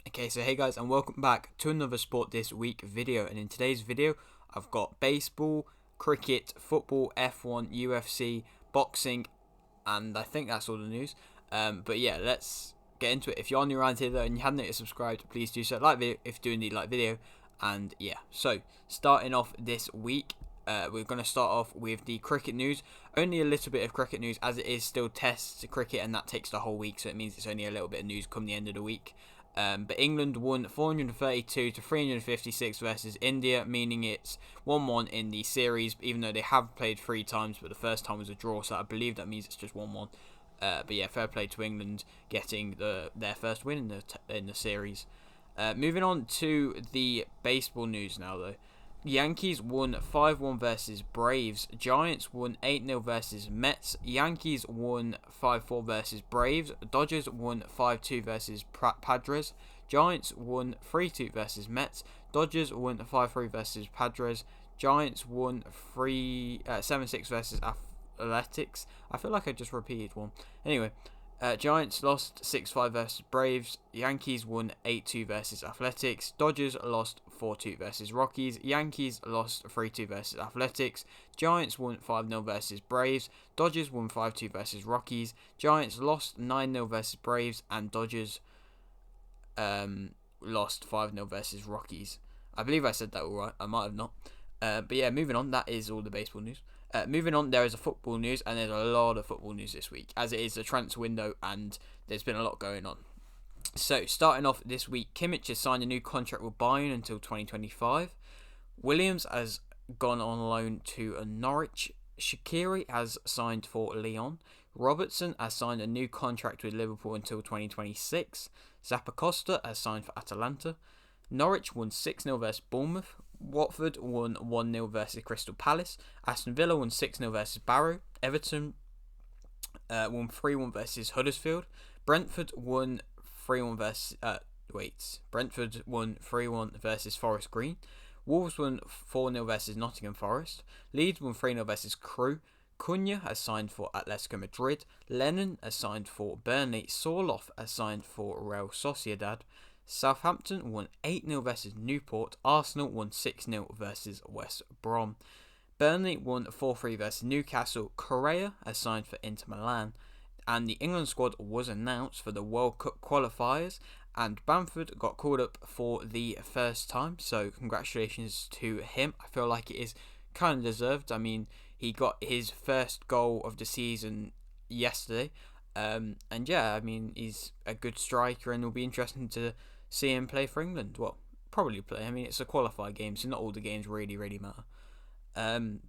Okay, so hey guys, and welcome back to another Sport This Week video. And in today's video, I've got baseball, cricket, football, F1, UFC, boxing, and I think that's all the news. But yeah, let's get into it. If you're new around here though and you haven't yet subscribed, please do so. Like video if you do indeed like video. And yeah, so starting off this week, we're going to start off with the cricket news. Only a little bit of cricket news as it is still Test cricket, and that takes the whole week, so it means it's only a little bit of news come the end of the week. But England won 432 to 356 versus India, meaning it's 1-1 in the series, even though they have played 3 times, but the first time was a draw, so I believe that means it's just 1-1. But yeah, fair play to England getting their first win in the series. Moving on to the baseball news now, though. Yankees won 5-1 versus Braves. Giants won 8-0 versus Mets. Yankees won 5-4 versus Braves. Dodgers won 5-2 versus Padres. Giants won 3-2 versus Mets. Dodgers won 5-3 versus Padres. Giants won 7-6 versus Athletics. I feel like I just repeated one. Anyway, Giants lost 6-5 versus Braves. Yankees won 8-2 versus Athletics. Dodgers lost 4-2 versus Rockies. Yankees lost 3-2 versus Athletics. Giants won 5-0 versus Braves. Dodgers won 5-2 versus Rockies. Giants lost 9-0 versus Braves. And Dodgers lost 5-0 versus Rockies. I believe I said that all right. I might have not. But yeah, moving on. That is all the baseball news. Moving on, there is a football news, and there's a lot of football news this week, as it is the transfer window, and there's been a lot going on. So, starting off this week, Kimmich has signed a new contract with Bayern until 2025. Williams has gone on loan to Norwich. Shaqiri has signed for Lyon. Robertson has signed a new contract with Liverpool until 2026. Zappacosta has signed for Atalanta. Norwich won 6-0 versus Bournemouth. Watford won 1-0 versus Crystal Palace. Aston Villa won 6-0 versus Barrow. Everton won 3-1 versus Huddersfield. Brentford won 3-1 versus Brentford won 3-1 versus Forest Green. Wolves won 4-0 versus Nottingham Forest. Leeds won 3-0 versus Crewe. Cunha has signed for Atletico Madrid. Lennon has signed for Burnley. Sorloth has signed for Real Sociedad. Southampton won 8-0 versus Newport. Arsenal won 6-0 versus West Brom. Burnley won 4-3 versus Newcastle. Correa has signed for Inter Milan. And the England squad was announced for the World Cup qualifiers. And Bamford got called up for the first time. So congratulations to him. I feel like it is kind of deserved. I mean, he got his first goal of the season yesterday. And yeah, I mean, he's a good striker, and it'll be interesting to see him play for England. Well, probably play. I mean, it's a qualified game, so not all the games really matter.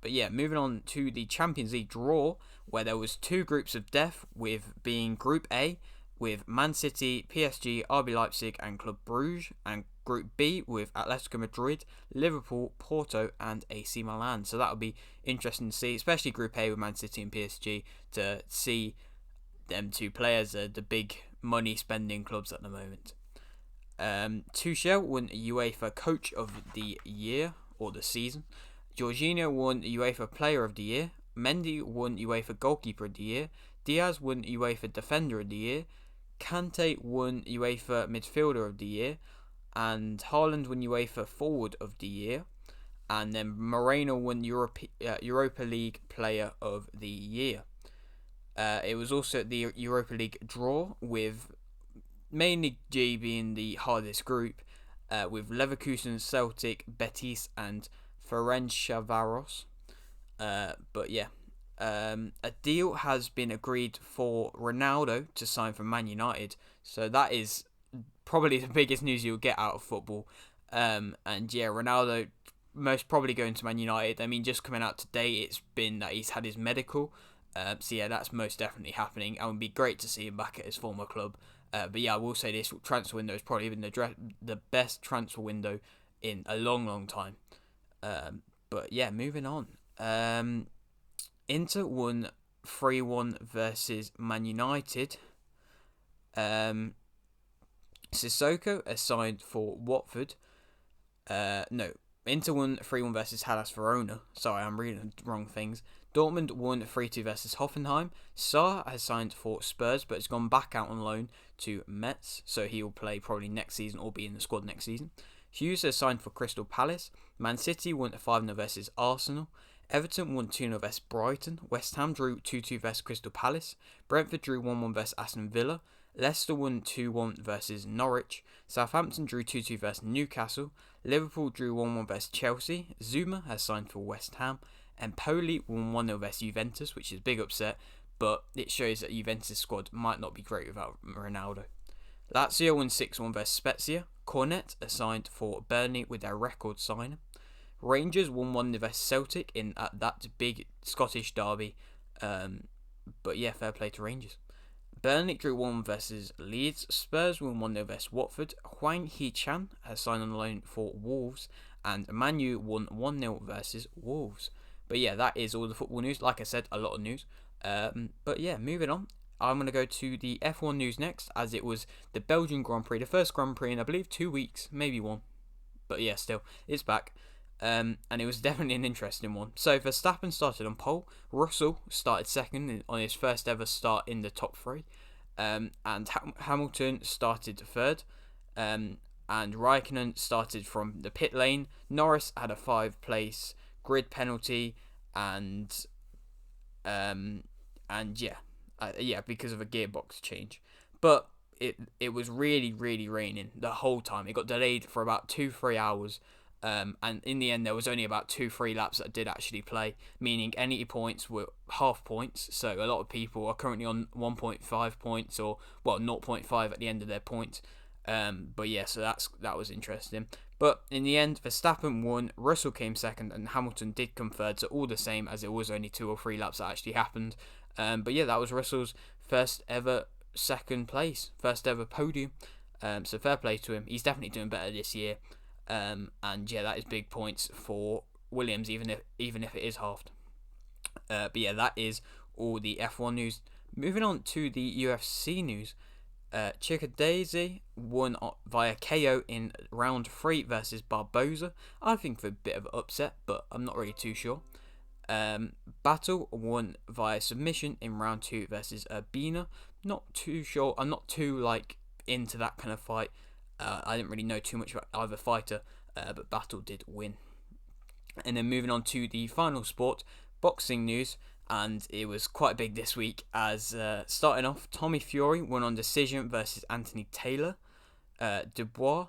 But yeah, moving on to the Champions League draw, where there was 2 groups of death, with being Group A with Man City, PSG, RB Leipzig, and Club Brugge, and Group B with Atletico Madrid, Liverpool, Porto, and AC Milan. So that'll be interesting to see, especially Group A with Man City and PSG, to see them 2 players are the big money spending clubs at the moment. Tuchel won UEFA Coach of the Year, or the season. Jorginho won UEFA Player of the Year. Mendy won UEFA Goalkeeper of the Year. Diaz won UEFA Defender of the Year. Kante won UEFA Midfielder of the Year. And Haaland won UEFA Forward of the Year. And then Moreno won Europa League Player of the Year. It was also the Europa League draw, with mainly G being the hardest group, with Leverkusen, Celtic, Betis, and Ferencvaros. But yeah, a deal has been agreed for Ronaldo to sign for Man United. So that is probably the biggest news you'll get out of football. And yeah, Ronaldo most probably going to Man United. I mean, just coming out today, it's been that he's had his medical. So yeah, that's most definitely happening, and it would be great to see him back at his former club. But yeah, I will say this transfer window has probably been the best transfer window in a long time. But yeah, moving on. Inter won 3-1 versus Man United. Sissoko has signed for Watford. No, Inter won 3-1 versus Hellas Verona. Sorry, I'm reading the wrong things. Dortmund won 3-2 versus Hoffenheim. Saar has signed for Spurs but has gone back out on loan to Metz, so he will play probably next season or be in the squad next season. Hughes has signed for Crystal Palace. Man City won 5-0 versus Arsenal. Everton won 2-0 versus Brighton. West Ham drew 2-2 versus Crystal Palace. Brentford drew 1-1 versus Aston Villa. Leicester won 2-1 versus Norwich. Southampton drew 2-2 versus Newcastle. Liverpool drew 1-1 versus Chelsea. Zuma has signed for West Ham. Empoli won 1-0 versus Juventus, which is a big upset, but it shows that Juventus' squad might not be great without Ronaldo. Lazio won 6-1 versus Spezia. Cornet assigned for Burnley with their record signing. Rangers won 1-0 versus Celtic in that big Scottish derby. But yeah, fair play to Rangers. Burnley drew 1 versus Leeds. Spurs won 1-0 versus Watford. Hwang Hee-chan has signed on loan for Wolves. And Manu won 1-0 versus Wolves. But yeah, that is all the football news. Like I said, a lot of news. But yeah, moving on. I'm going to go to the F1 news next, as it was the Belgian Grand Prix, the first Grand Prix in, I believe, 2 weeks, maybe one. But yeah, still, it's back. And it was definitely an interesting one. So Verstappen started on pole. Russell started second on his first ever start in the top 3. And Hamilton started third. And Raikkonen started from the pit lane. Norris had a 5-place grid penalty, and because of a gearbox change. But it was really, really raining the whole time. It got delayed for about 2-3 hours. And in the end, there was only about 2-3 laps that did actually play, meaning any points were half points. So a lot of people are currently on 1.5 points, or 0.5 at the end of their points. But yeah, so that was interesting. But in the end, Verstappen won, Russell came second, and Hamilton did come third. So all the same, as it was only 2 or 3 laps that actually happened. But yeah, that was Russell's first ever second place, first ever podium. So fair play to him. He's definitely doing better this year. And yeah, that is big points for Williams, even if it is halved. But yeah, that is all the F1 news. Moving on to the UFC news. Chikadze won via KO in round 3 versus Barboza. I think for a bit of an upset, but I'm not really too sure. Battle won via submission in round 2 versus Urbina. Not too sure. I'm not too into that kind of fight. I didn't really know too much about either fighter, but Battle did win. And then moving on to the final sport, boxing news, and it was quite big this week, as starting off, Tommy Fury won on decision versus Anthony Taylor. Dubois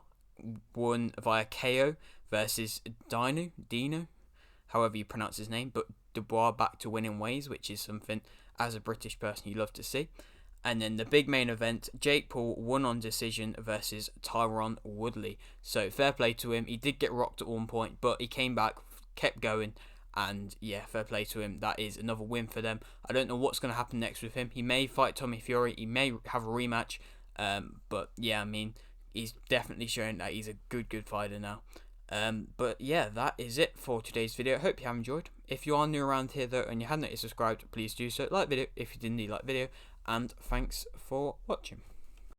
won via KO versus Dino, however you pronounce his name, but Dubois back to winning ways, which is something, as a British person, you love to see. And then the big main event, Jake Paul won on decision versus Tyron Woodley. So fair play to him. He did get rocked at one point, but he came back, kept going, and yeah, fair play to him. That is another win for them. I don't know what's going to happen next with him. He may fight Tommy Fury. He may have a rematch. But yeah, I mean, he's definitely showing that he's a good fighter now. But yeah, that is it for today's video. I hope you have enjoyed. If you are new around here though and you haven't yet subscribed, please do so. Like video if you didn't like video, and thanks for watching.